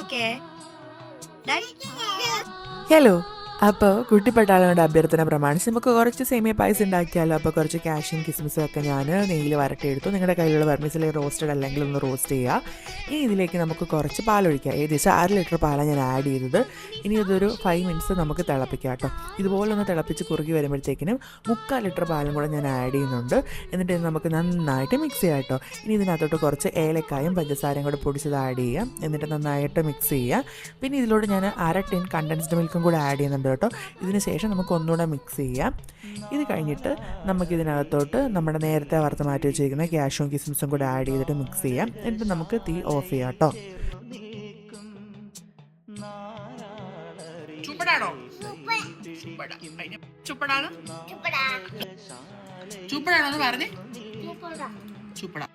Okay. Hello, അപ്പോൾ കുട്ടിപ്പട്ടാളങ്ങളുടെ അഭ്യർത്ഥന പ്രമാണിച്ച് നമുക്ക് കുറച്ച് സേമിയ പായസം ഉണ്ടാക്കിയാലോ. അപ്പോൾ കുറച്ച് കാഷ്യും കിസ്മിസും ഒക്കെ ഞാൻ നെയ്യിൽ വരട്ടിയെടുത്തു. നിങ്ങളുടെ കയ്യിലുള്ള വെർമിസലി റോസ്റ്റഡ് അല്ലെങ്കിൽ ഒന്ന് റോസ്റ്റ് ചെയ്യുക. ഇനി ഇതിലേക്ക് നമുക്ക് കുറച്ച് പാലൊഴിക്കുക. ഏകദേശം 1/2 ലിറ്റർ പാലാണ് ഞാൻ ആഡ് ചെയ്തത്. ഇനി ഇതൊരു 5 മിനിറ്റ്സ് നമുക്ക് തിളപ്പിക്കാം കേട്ടോ. ഇതുപോലെ ഒന്ന് തിളപ്പിച്ച് കുറുകി വരുമ്പോഴത്തേക്കിനും 3/4 ലിറ്റർ പാലും കൂടെ ഞാൻ ആഡ് ചെയ്യുന്നുണ്ട്. എന്നിട്ട് ഇത് നമുക്ക് നന്നായിട്ട് മിക്സ് ചെയ്യാം കേട്ടോ. ഇനി ഇതിനകത്തോട്ട് കുറച്ച് ഏലക്കായും പഞ്ചസാരയും കൂടെ പൊടിച്ചത് ആഡ് ചെയ്യാം. എന്നിട്ട് നന്നായിട്ട് മിക്സ് ചെയ്യുക. പിന്നെ ഇതിലോട്ട് ഞാൻ 1/2 ടിൻ കണ്ടൻസ്ഡ് മിൽക്കും കൂടെ ആഡ് ചെയ്യുന്നുണ്ട് കേട്ടോ. ഇതിന് ശേഷം നമുക്ക് ഒന്നുകൂടെ മിക്സ് ചെയ്യാം. ഇത് കഴിഞ്ഞിട്ട് നമുക്കിതിനകത്തോട്ട് നമ്മുടെ നേരത്തെ വറുത്ത് മാറ്റി വെച്ചിരിക്കുന്ന കാഷ്യും കിസ്മിസും കൂടെ ആഡ് ചെയ്തിട്ട് മിക്സ് ചെയ്യാം. എന്നിട്ട് നമുക്ക് തീ ഓഫ് ചെയ്യാം കേട്ടോ. ചൂപ്പടാണോ? ചൂപ്പടാണോ? ചൂപ്പടാണോ എന്ന് പറഞ്ഞേ. ചൂപ്പട.